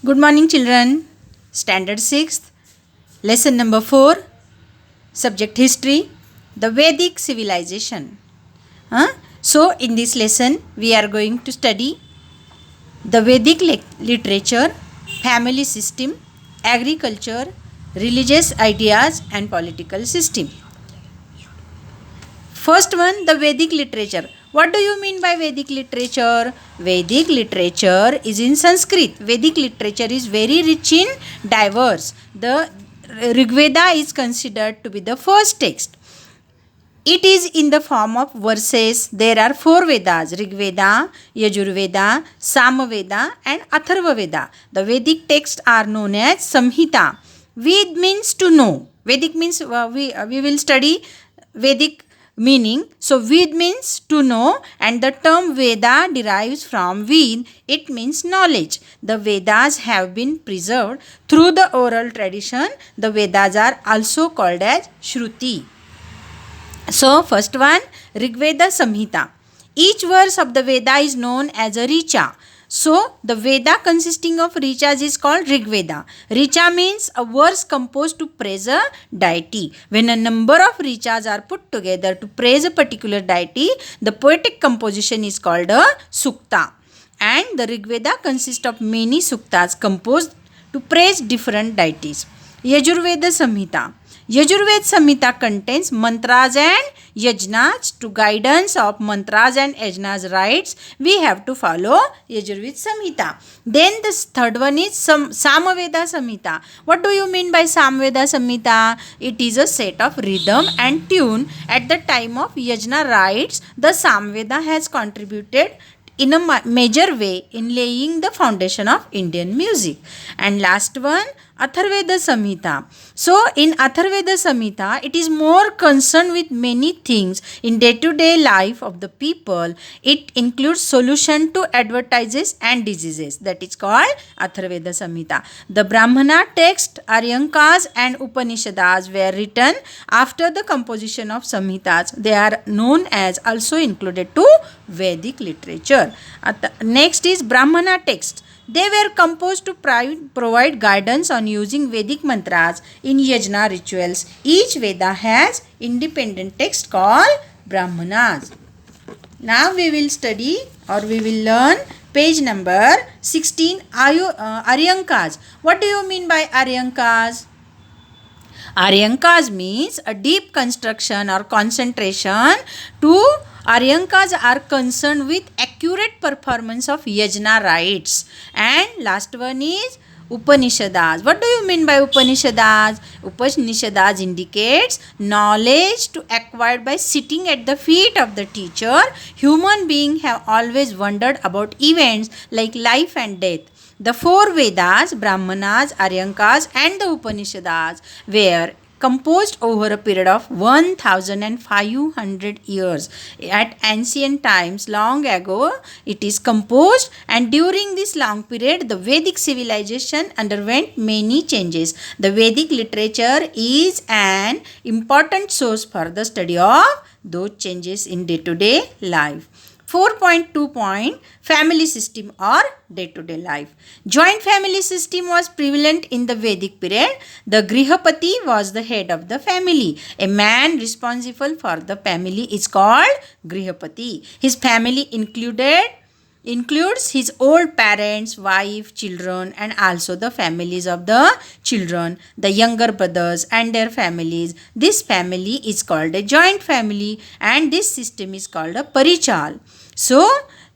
Good morning, children. Standard 6th, lesson number 4, subject history, the Vedic civilization. So, in this lesson, we are going to study the Vedic literature, family system, agriculture, religious ideas, and political system. First one, the Vedic literature. What do you mean by Vedic literature? Vedic literature is in Sanskrit. Vedic literature is very rich in diverse. The Rig Veda is considered to be the first text. It is in the form of verses. There are 4 Vedas: Rig Veda, Yajur Veda, Sama Veda, and Atharva Veda. The Vedic texts are known as Samhita. Ved means to know. Vedic means we will study Vedic meaning. So Ved means to know, and the term Veda derives from Ved. It means knowledge. The Vedas have been preserved through the oral tradition. The Vedas are also called as Shruti. So first one, Rig Veda Samhita. Each verse of the Veda is known as a Richa. So the Veda consisting of Richas is called Rig Veda. Richa means a verse composed to praise a deity. When a number of Richas are put together to praise a particular deity, the poetic composition is called a Sukta. And the Rig Veda consists of many Suktas composed to praise different deities. Yajurveda Samhita. Yajurveda Samhita contains mantras and yajnas. To guidance of mantras and yajnas rites, we have to follow Yajurveda Samhita. Then the third one is Samaveda Samhita. What do you mean by Samaveda Samhita? It is a set of rhythm and tune. At the time of yajna rites, the Samaveda has contributed in a major way in laying the foundation of Indian music. And last one, Atharveda Samhita. So in Atharveda Samhita, it is more concerned with many things in day-to-day life of the people. It includes solution to advertises and diseases. That is called Atharveda Samhita. The Brahmana text, Aryankas and Upanishads were written after the composition of Samhitas. They are known as also included to Vedic literature. Next is Brahmana text. They were composed to provide guidance on using Vedic mantras in yajna rituals. Each Veda has independent text called Brahmanas. Now we will study or we will learn page number 16, Aryankas. What do you mean by Aryankas? Aryankas means a deep construction or concentration to Aryankas are concerned with accurate performance of yajna rites. And last one is Upanishads. What do you mean by Upanishads? Upanishads indicates knowledge to acquired by sitting at the feet of the teacher. Human beings have always wondered about events like life and death. The 4 Vedas, Brahmanas, Aryankas and the Upanishads were composed over a period of 1500 years. At ancient times, long ago, it is composed, and during this long period, the Vedic civilization underwent many changes. The Vedic literature is an important source for the study of those changes in day-to-day life. 4.2 point, family system or day-to-day life. Joint family system was prevalent in the Vedic period. The Grihapati was the head of the family. A man responsible for the family is called Grihapati. His family includes his old parents, wife, children, and also the families of the children, the younger brothers and their families. This family is called a joint family, and this system is called a Parichal. So,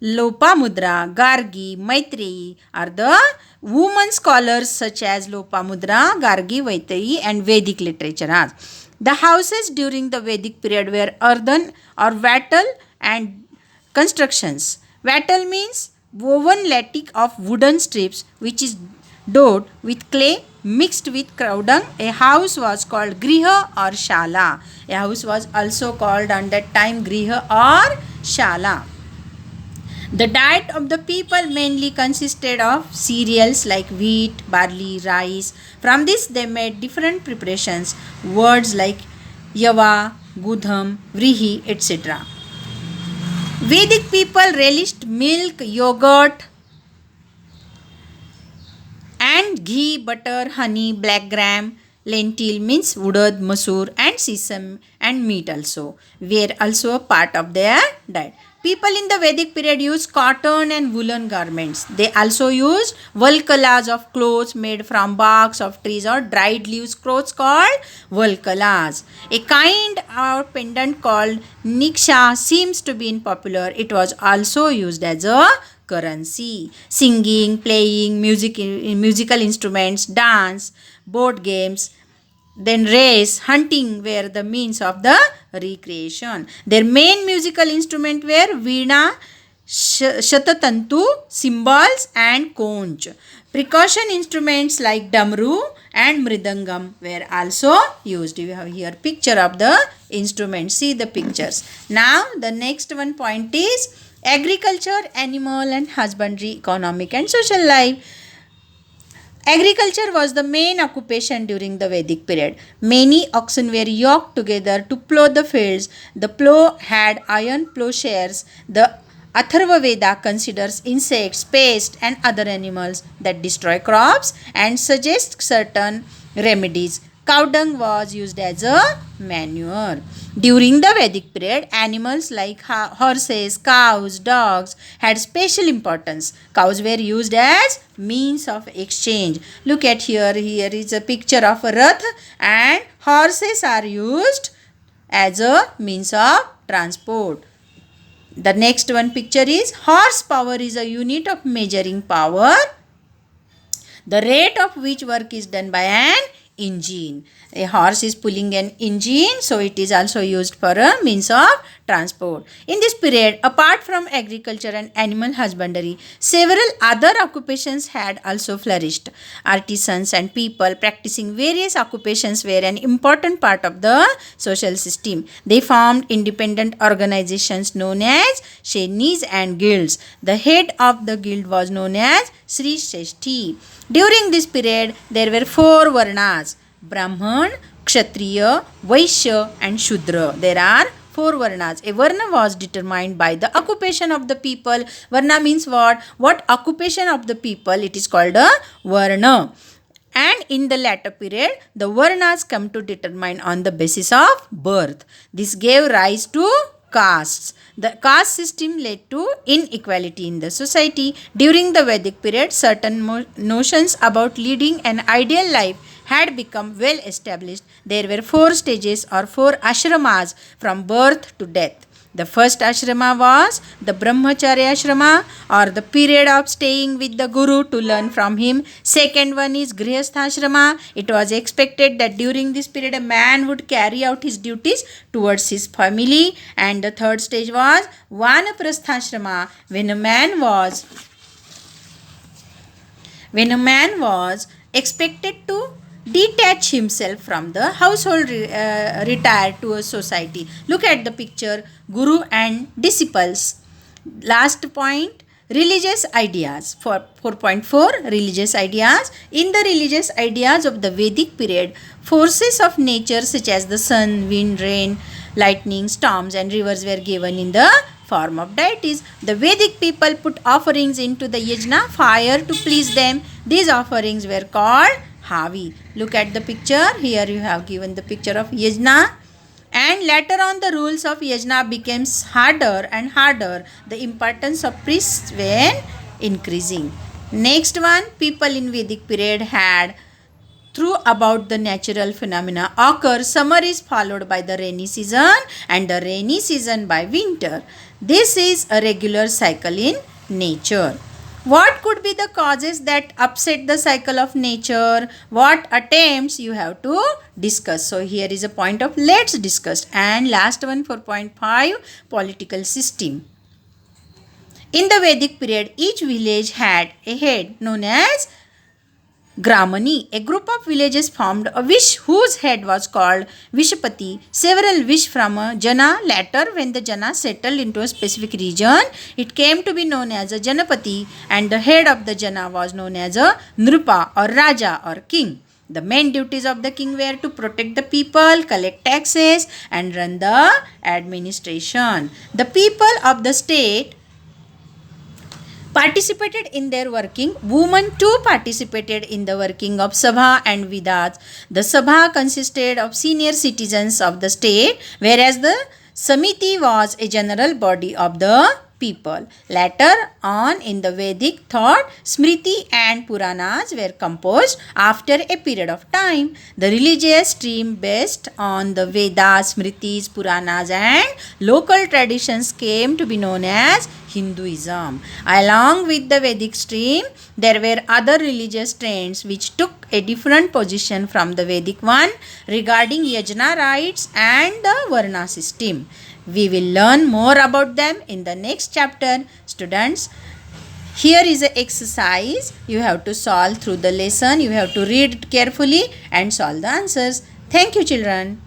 Lopamudra, Gargi, Maitreyi are the women scholars such as Lopamudra, Gargi, Maitreyi and Vedic literature. The houses during the Vedic period were earthen or wattle and constructions. Wattle means woven lattice of wooden strips which is doughed with clay mixed with cow dung. A house was called Griha or Shala. A house was also called on that time Griha or Shala. The diet of the people mainly consisted of cereals like wheat, barley, rice. From this they made different preparations, words like yava, gudham, vrihi, etc. Vedic people relished milk, yogurt Ghee, butter, honey, black gram, lentil means urad, masoor and sesame and meat also were also a part of their diet. People in the Vedic period used cotton and woolen garments. They also used valkalas of clothes made from barks of trees or dried leaves clothes called valkalas. A kind of pendant called niksha seems to be in popular. It was also used as a currency. Singing, playing, musical instruments, dance, board games, then race, hunting were the means of the recreation. Their main musical instrument were veena, shatatantu, cymbals and conch. Percussion instruments like damru and mridangam were also used. You have here picture of the instruments. See the pictures. Now the next one point is agriculture, animal and husbandry, economic and social life. Agriculture was the main occupation during the Vedic period. Many oxen were yoked together to plough the fields. The plough had iron plowshares. The Atharva Veda considers insects, pests and other animals that destroy crops and suggests certain remedies. Cow dung was used as a manure. During the Vedic period, animals like horses, cows, dogs had special importance. Cows were used as means of exchange. Look at here. Here is a picture of a rath and horses are used as a means of transport. The next one picture is horsepower is a unit of measuring power, the rate of which work is done by an engine. A horse is pulling an engine, so it is also used for a means of transport. In this period, apart from agriculture and animal husbandry, several other occupations had also flourished. Artisans and people practicing various occupations were an important part of the social system. They formed independent organizations known as Shenis and guilds. The head of the guild was known as Sri Shreshti. During this period, there were 4 varnas: Brahman, Kshatriya, Vaishya and Shudra. There are 4 varnas. A varna was determined by the occupation of the people. Varna means what? What occupation of the people? It is called a varna. And in the latter period, the varnas come to determine on the basis of birth. This gave rise to castes. The caste system led to inequality in the society. During the Vedic period, certain notions about leading an ideal life had become well established. There were 4 stages or 4 ashramas from birth to death. The first ashrama was the Brahmacharya ashrama, or the period of staying with the Guru to learn from him. Second one is Grihastha ashrama. It was expected that during this period a man would carry out his duties towards his family. And the third stage was Vanaprastha ashrama, when a man was expected to detach himself from the household, retire to a society. Look at the picture, Guru and disciples. Last point, religious ideas. For 4.4, religious ideas. In the religious ideas of the Vedic period, forces of nature such as the sun, wind, rain, lightning, storms and rivers were given in the form of deities. The Vedic people put offerings into the yajna, fire, to please them. These offerings were called Havi. Look at the picture. Here you have given the picture of yajna. And later on the rules of yajna became harder and harder. The importance of priests were increasing. Next one, people in Vedic period had through about the natural phenomena occur. Summer is followed by the rainy season and the rainy season by winter. This is a regular cycle in nature. What could be the causes that upset the cycle of nature? What attempts you have to discuss? So here is a point of let's discuss. And last one, 4.5, political system. In the Vedic period, each village had a head known as Gramani. A group of villages formed a Vish whose head was called Vishapati. Several Vish from a Jana. Later, when the Jana settled into a specific region, it came to be known as a Janapati, and the head of the Jana was known as a Nrupa or Raja or king. The main duties of the king were to protect the people, collect taxes and run the administration. The people of the state participated in their working. Women too participated in the working of Sabha and Vidas. The Sabha consisted of senior citizens of the state, whereas the Samiti was a general body of the people. Later on in the Vedic thought, Smriti and Puranas were composed after a period of time. The religious stream based on the Vedas, Smritis, Puranas and local traditions came to be known as Hinduism. Along with the Vedic stream, there were other religious trends which took a different position from the Vedic one regarding yajna rites and the Varna system. We will learn more about them in the next chapter. Students, here is an exercise. You have to solve through the lesson. You have to read it carefully and solve the answers. Thank you, children.